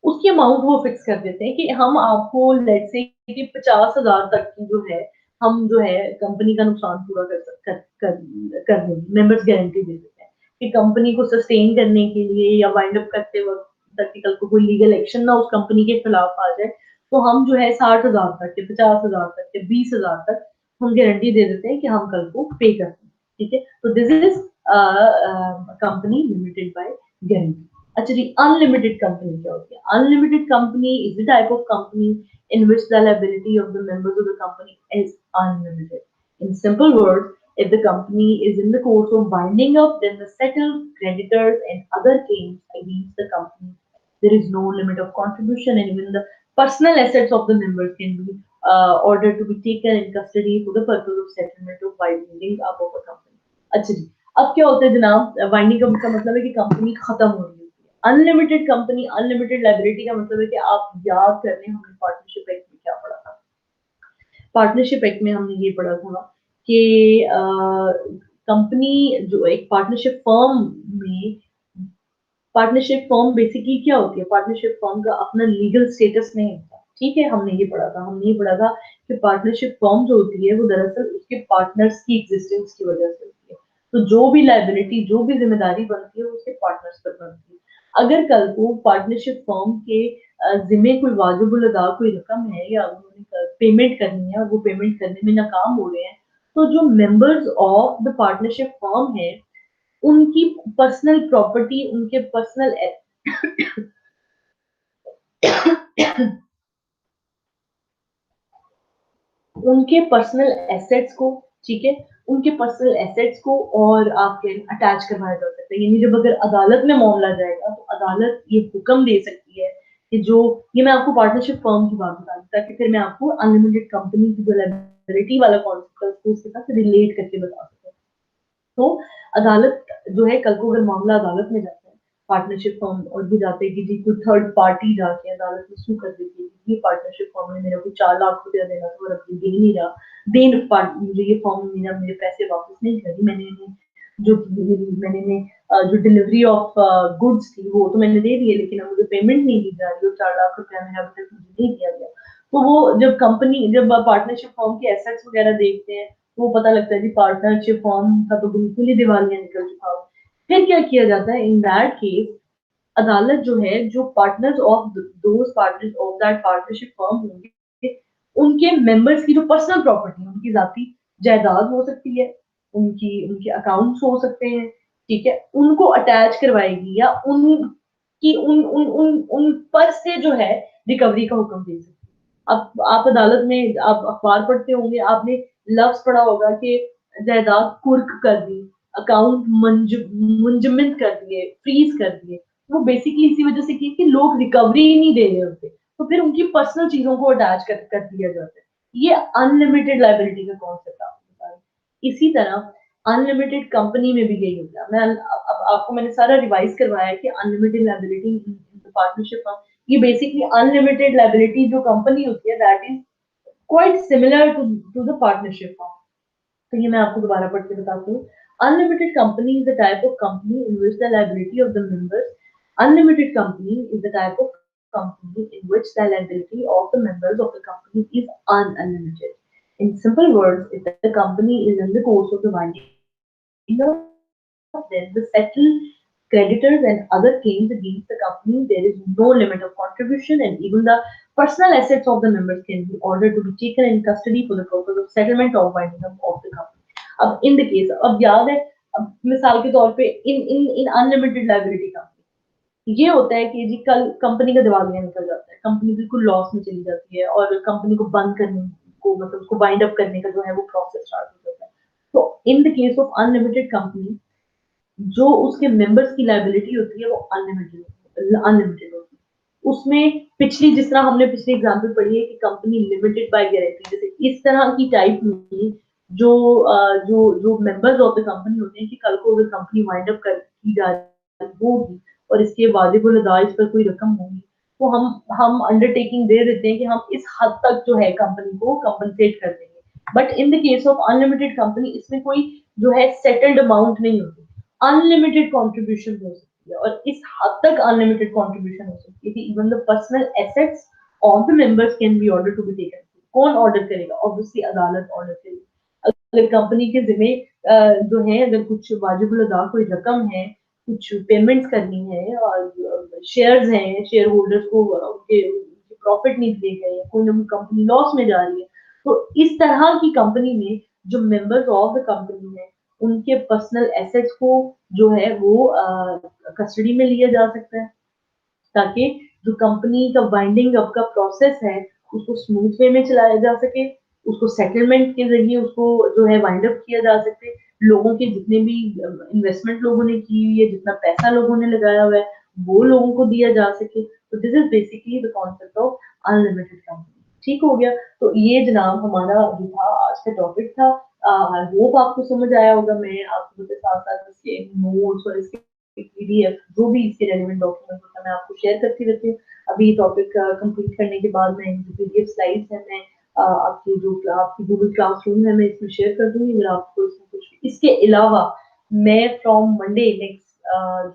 A: उसकी अमाउंट वो फिक्स कर देते हैं कि हम आपको लेट से कि 50,000 तक की जो है हम जो है कंपनी का नुकसान पूरा कर देंगे, मेंबर्स गारंटी दे देते हैं कि कंपनी को सस्टेन करने के लिए या वाइंड अप करते वक्त तक कल को कोई लीगल एक्शन ना उस कंपनी के खिलाफ आ जाए, तो हम जो है 60,000 तक के 50,000 तक के 20,000 तक हम गारंटी दे देते हैं कि हम कल को पे कर दें, ठीक है। तो this is company limited by guarantee. अच्छा जी, अनलिमिटेड कंपनी क्या होती है? Unlimited company is the type of company in which the liability of the members of the company is unlimited. In simple words, if the company is in the course of winding up, then the settled creditors and other claims against the company, there is no limit of contribution, and even the personal assets of the members can be ordered to be taken in custody for the purpose of settlement of winding up of a company. अच्छा जी, अब क्या होता है जनाब, winding up का मतलब है कि कंपनी खत्म हो रही है। अनलिमिटेड कंपनी अनलिमिटेड लाइबिलिटी का मतलब है कि आप याद कर लें हमने पार्टनरशिप एक्ट में क्या पढ़ा था। पार्टनरशिप एक्ट में हमने ये पढ़ा था कि कंपनी जो एक पार्टनरशिप फर्म बेसिकली क्या होती है? पार्टनरशिप फर्म का अपना लीगल स्टेटस नहीं होता, ठीक है? हमने ये पढ़ा था कि पार्टनरशिप फर्म जो होती है वो दरअसल उसके पार्टनर्स की एग्जिस्टेंस की वजह से होती है। तो जो भी लायबिलिटी, जो भी जिम्मेदारी बनती है वो उसके पार्टनर्स पर बनती है। अगर कल को पार्टनरशिप फर्म के जिम्मे कोई वाजिबुल अदा कोई रकम है या उन्होंने पेमेंट करनी है और वो पेमेंट करने में नाकाम हो रहे हैं, तो जो members of the partnership firm है उनकी पर्सनल प्रॉपर्टी, उनके पर्सनल उनके पर्सनल एसेट्स को, ठीक है, उनके पर्सनल एसेट्स को और आपके अटैच करवाया जा सकता है। यानी जब अगर अदालत में मामला जाएगा तो अदालत ये हुक्म दे सकती है कि जो ये मैं आपको पार्टनरशिप फर्म की बात बता दूं ताकि फिर मैं आपको अनलिमिटेड कंपनी की जो लायबिलिटी वाला कॉन्सेप्ट है उसको उसके साथ रिलेट करके बता सकूं। तो अदालत जो है कल को अगर मामला अदालत में जाता है, पार्टनरशिप फर्म और भी जाते हैं कि जी कोई थर्ड पार्टी जाके अदालत में सू कर देती है कि ये पार्टनरशिप फर्म ने मेरे को 4 लाख रुपया देना था और अब दे नहीं रहा, मुझे ये फर्म मेरे पैसे वापस नहीं कर रही, मैंने इन्हें जो डिलीवरी ऑफ गुड्स थी वो तो मैंने दे दी है लेकिन अब मुझे पेमेंट नहीं दी जा रही और 4 लाख रुपया मेरा अभी तक मुझे नहीं दिया गया। तो वो जब पार्टनरशिप फर्म के एसेट्स वगैरह देखते हैं वो पता लगता है जी पार्टनरशिप फॉर्म का तो बिल्कुल ही दिवालिया निकल चुका हो। फिर क्या किया जाता है इन दैट केस, अदालत जो है जो partners of those partners of that partnership firm होंगे उनके मेंबर्स की जो पर्सनल प्रॉपर्टी उनकी जाती जायदाद हो सकती है, उनकी उनके अकाउंट्स हो सकते हैं, ठीक है, उनको अटैच करवाएगी या उनकी उन उन उन उन पर से जो है रिकवरी का हुक्म दे सकती है। अब आप अदालत में आप अखबार पढ़ते होंगे, आपने लफ्ज पढ़ा होगा कि जायदाद कुर्क कर दी, अकाउंट मुंजमद कर दिए, फ्रीज कर दिए। वो बेसिकली इसी वजह से की कि लोग रिकवरी ही नहीं दे रहे होते, तो फिर उनकी पर्सनल चीजों को अटैच कर दिया जाता है। ये अनलिमिटेड लाइबिलिटी का कॉन्सेप्ट आपको बता रही। इसी तरह अनलिमिटेड कंपनी में भी यही होता है। मैं अब आपको मैंने सारा रिवाइज करवाया कि अनलिमिटेड लाइबिलिटी पार्टनरशिप, ये बेसिकली अनलिमिटेड लाइबिलिटी जो कंपनी होती है that is quite similar to the partnership form. तो ये मैं आपको दोबारा पढ़ के बताती हूँ। Unlimited company is the type of company in which the liability of the members. Unlimited company is the type of company in which the liability of the members of the company is unlimited. In simple words, if the company is in the course of the winding up, then the settled creditors and other claims against the company, there is no limit of contribution, and even the personal assets of the members can be ordered to be taken in custody for the purpose of settlement or winding up of the company. अब इन the case अब याद है, अब मिसाल के तौर पे इन इन इन unlimited liability company ये होता है कि जी कल कंपनी का दिवालिया निकल जाता है, कंपनी बिल्कुल लॉस में चली जाती है और कंपनी को बंद करने को मतलब उसको वाइंड अप करने का जो है वो प्रोसेस स्टार्ट हो जाता है। तो इन the case of unlimited company जो उसके मेंबर्स की लायबिलिटी होती है वो अनलिमिटेड होती है। उसमें पिछली जिस तरह हमने पिछली एग्जांपल पढ़ी है कि कंपनी लिमिटेड बाय गारंटी, जैसे इस तरह की टाइप में जो जो मेंबर्स ऑफ द कंपनी होते हैं कि कल को अगर कंपनी वाइंड अप कर की जा रही होगी और इसके वाजिबुल अदा इस पर कोई रकम होगी तो हम अंडरटेकिंग दे देते हैं कि हम इस हद तक जो है कंपनी को कंपनसेट कर देंगे। But in the case of unlimited company इसमें कोई जो है सेटल्ड अमाउंट नहीं होती, अनलिमिटेड कंट्रीब्यूशन हो सकती है और इस हद तक अनलिमिटेड कंट्रीब्यूशन हो सकती है कि even the personal assets of the members can be order to be taken. कौन ऑर्डर करेगा? ऑब्वियसली अदालत ऑर्डर करेगी। अगर कंपनी के जिम्मे जो है अगर कुछ वाजिबुल अदा कोई रकम है, कुछ पेमेंट्स करनी है और शेयर्स हैं, शेयर होल्डर्स को उनके प्रॉफिट नहीं दिए गए, कोई ना कोई कंपनी लॉस में जा रही है, तो इस तरह की कंपनी में जो मेंबर्स ऑफ द कंपनी है उनके पर्सनल एसेट्स को जो है वो कस्टडी में लिया जा सकता है ताकि जो कंपनी का वाइंडिंग अप का प्रोसेस है उसको स्मूथ वे में चलाया जा सके, उसको सेटलमेंट के जरिए उसको जो है वाइंड अप किया जा सके, लोगों के जितने भी इन्वेस्टमेंट लोगों ने की हुई है, जितना पैसा लोगों ने लगाया हुआ है वो लोगों को दिया जा सके। तो this is basically the concept of unlimited company. ठीक हो गया? तो ये जनाब हमारा जो था आज का टॉपिक था। आई होप आपको समझ आया होगा। मैं आपको के साथ साथ इसके नोट्स और इसके पीडीएफ जो भी इसके रेलेवेंट डॉक्यूमेंट होता है मैं आपको शेयर करती रहती हूँ। अभी टॉपिक कंप्लीट करने के बाद मैं जो पीडीएफ स्लाइड्स है मैं आपकी जो गूगल क्लासरूम है मैं इसमें शेयर कर दूंगी। अगर आपको इसमें कुछ इसके अलावा मैं फ्रॉम मंडे नेक्स्ट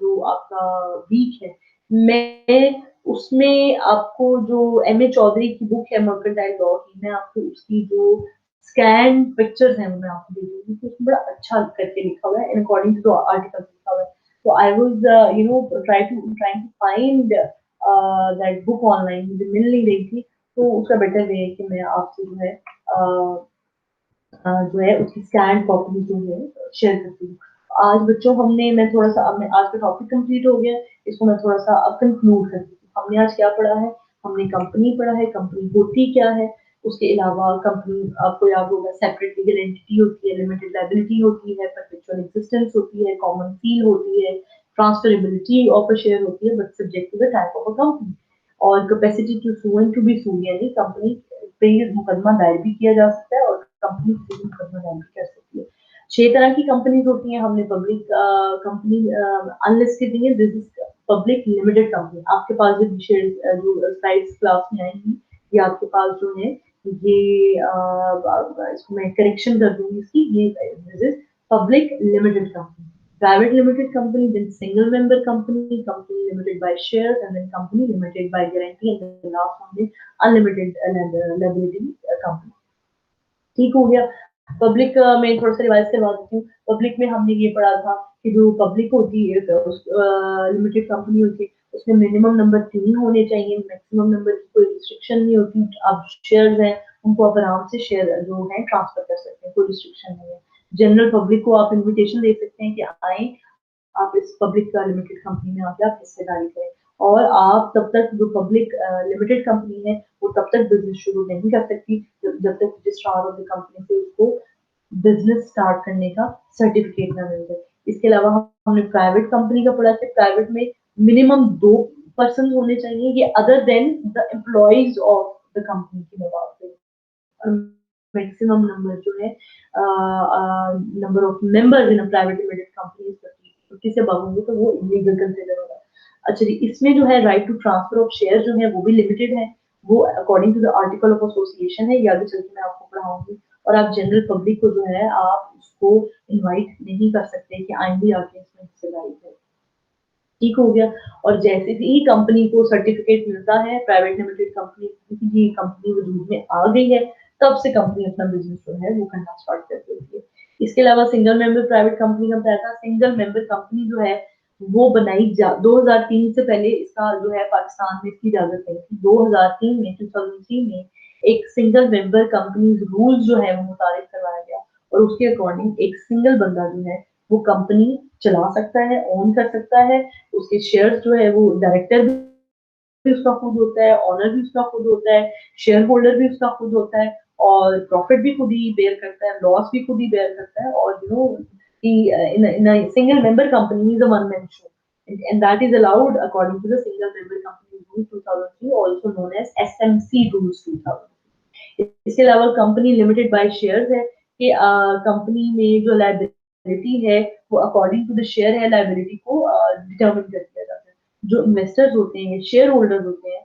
A: जो आपका वीक है, मैं उसमें आपको जो एमए चौधरी की बुक है मर्केंटाइल लॉ की, मैं आपको उसकी जो स्कैन पिक्चर्स हैं वो मैं आपको दे दूँगी, तो उसमें बड़ा अच्छा करके लिखा हुआ है in according to the article लिखा हुआ है। तो I was trying to find that book online, मुझे मिल नहीं रही थी, तो उसका बेटर वे है कि मैं आपसे जो है उसकी स्कैन कॉपी जो है शेयर करती हूँ। आज बच्चों हमने मैं थोड़ा-सा अब मैं आज का टॉपिक कंप्लीट हो गया, इसको मैं थोड़ा-सा अब कंक्लूड करती हूँ। हमने आज क्या पढ़ा है? हमने कंपनी पढ़ा है, कंपनी होती क्या है? उसके अलावा कंपनी आपको याद होगा सेपरेट लीगल एंटिटी होती है, लिमिटेड लायबिलिटी होती है, परपेचुअल एक्जिस्टेंस होती है, कॉमन सील होती है, ट्रांसफरेबिलिटी ऑफ अ शेयर होती है but subject to the type of a company और capacity to sue and to be sued यानी कंपनी पे मुकदमा दायर भी किया जा सकता है और कंपनी से भी मुकदमा दायर भी कर सकती है। 6 तरह की कंपनीज़ होती हैं, हमने पब्लिक कंपनी अनलिस्टेड नहीं है, this is public limited company. आपके पास जो शेयर्स जो स्लाइड्स क्लास में आएँगी, ये आपके पास जो है ये इसको मैं करेक्शन कर दूँगी इसकी, ये this is public limited company. Private limited company, then single member company, company limited by shares, and then company limited by guarantee, and then the last one is unlimited liability company. ठीक हो गया। Public में थोड़ा-सा revise करवा देती हूँ। Public में हमने ये पढ़ा था कि जो पब्लिक होती है लिमिटेड कंपनी होती है, उसमें मिनिमम नंबर 3 होने चाहिए, मैक्सिमम नंबर की कोई रिस्ट्रिक्शन नहीं होती। अब शेयर्स हैं, उनको आप आराम से शेयर जो है ट्रांसफर कर सकते हैं, कोई रिस्ट्रिक्शन नहीं है। जनरल पब्लिक को आप इन्विटेशन दे सकते हैं कि आएँ, आप इस पब्लिक लिमिटेड कंपनी में आके आप हिस्सेदारी करें और आप तब तक जो पब्लिक लिमिटेड कंपनी है वो तब तक बिजनेस शुरू नहीं कर सकती जब तक रजिस्ट्रार ऑफ द कंपनी से उसको बिजनेस स्टार्ट करने का सर्टिफिकेट ना मिल जाए। इसके अलावा हमने प्राइवेट कंपनी का पढ़ा कि प्राइवेट में मिनिमम 2 पर्सन होने चाहिए ये other than the employees of the company की मैं बात करूँ। मैक्सिमम नंबर जो है number of members in a private limited company is 50 से अबव होंगे तो वो इलीगल कंसिडर होगा। अच्छा जी, इसमें जो है right to transfer of share जो है वो भी लिमिटेड है। वो according to the article of association है, ये आगे चल के मैं आपको पढ़ाऊँगी और आप जनरल पब्लिक को जो है आप उसको इनवाइट नहीं कर सकते कि आएँगे आके इसमें हिस्सेदारी करें। ठीक हो गया और जैसे ही कंपनी को सर्टिफिकेट मिलता है प्राइवेट लिमिटेड कंपनी की ये कंपनी वजूद में आ गई है, तब से कंपनी अपना बिज़नेस जो है वो करना स्टार्ट कर देती है। इसके अलावा सिंगल मेंबर प्राइवेट कंपनी का क्या था, सिंगल मेंबर कंपनी जो है वो बनाई जा 2003 से पहले इसका जो है पाकिस्तान में इसकी इजाज़त नहीं थी। 2003 में 2003 में एक सिंगल मेंबर कंपनीज़ रूल्स जो है वो मुतारिफ करवाया गया और उसके अकॉर्डिंग एक सिंगल बंदा जो है वो कंपनी चला सकता है, ओन कर सकता है उसके शेयर्स जो है वो डायरेक्टर भी उसका खुद होता है, ऑनर भी उसका खुद होता है, शेयर होल्डर भी उसका खुद होता है और प्रॉफिट भी खुद ही बेयर करता है, लॉस भी खुद ही बेयर करता है और यू नो कि in a single member company is a one man show and that is allowed according to the single member company rules 2003 also known as SMC rules 2000। इसके अलावा कंपनी लिमिटेड बाय शेयर्स है कि company में जो liability है वो according to the share है liability को डिटरमिन कर दिया जाता है। जो इन्वेस्टर्स होते हैं, शेयर होल्डर्स होते हैं,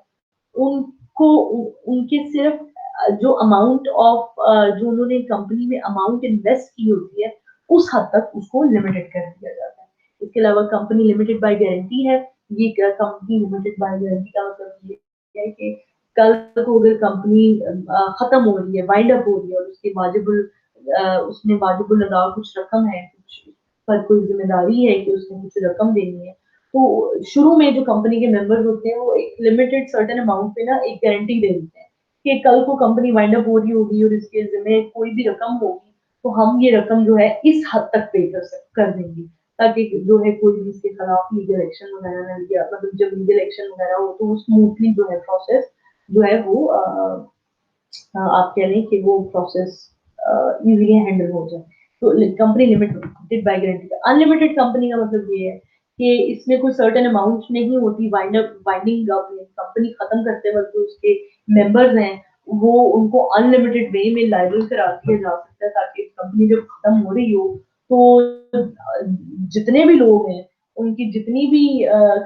A: उनको उनके सिर्फ जो अमाउंट ऑफ जो उन्होंने कंपनी में अमाउंट इन्वेस्ट की होती है, उस हद तक उसको लिमिटेड कर दिया जाता है। इसके अलावा कंपनी लिमिटेड बाय गारंटी है, ये कंपनी लिमिटेड बाय गारंटी का मतलब ये है कि कल को अगर कंपनी खत्म हो रही है, वाइंड अप हो रही है और उसके वाजिबुल उसमें वाजिबुल अदा कुछ रकम है, कुछ पर कोई ज़िम्मेदारी है कि उसने कुछ रकम देनी है, तो शुरू में जो कंपनी के मेंबर्स होते हैं वो एक लिमिटेड सर्टेन अमाउंट पे ना एक गारंटी दे देते हैं कि कल को कंपनी वाइंड अप हो रही होगी और इसके ज़िम्मे कोई भी रकम होगी, तो हम ये रकम जो है इस हद तक पे कर देंगे ताकि जो है कोई भी इसके खिलाफ लीगल एक्शन वगैरह ना लिया मतलब जब लीगल एक्शन वगैरह हो तो वो स्मूथली जो है प्रोसेस जो है वो आप कह लें कि वो प्रोसेस इजीली हैंडल हो जाए। तो company limited by guarantee unlimited company का मतलब ये है कि इसमें कोई सर्टेन अमाउंट नहीं होती वाइंडिंग अप कंपनी खत्म करते वक्त जो उसके मेंबर्स हैं वो उनको अनलिमिटेड वे में लायबल करा दिया जा सकता है ताकि कंपनी जब खत्म हो रही हो तो जितने भी लोग हैं उनकी जितनी भी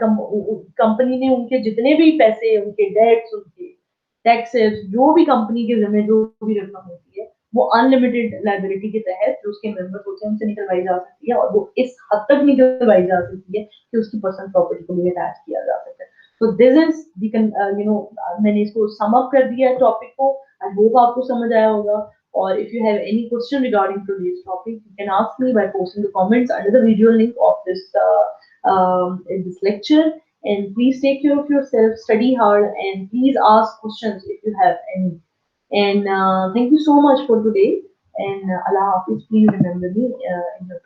A: कंपनी ने उनके जितने भी पैसे उनके डेट्स उनके टैक्सेस जो भी कंपनी के ज़िम्मे जो भी रकम होती है, वो अनलिमिटेड लाइबिलिटी के तहत जो उसके मेंबर होते हैं उनसे निकलवाई जा सकती है, और वो इस हद तक निकलवाई जा सकती है कि उसकी पर्सनल प्रॉपर्टी को भी अटैच किया जा सकता है। तो दिस इज मैंने इसको सम अप कर दिया है टॉपिक को। आई होप आपको समझ आया होगा। और if you have any question regarding today's topic, you can ask me by posting the comments under the video link of this lecture. And please take care of yourself, study hard, and please ask questions if you have any. And thank you so much for today. And Allah Hafiz, please remember me in your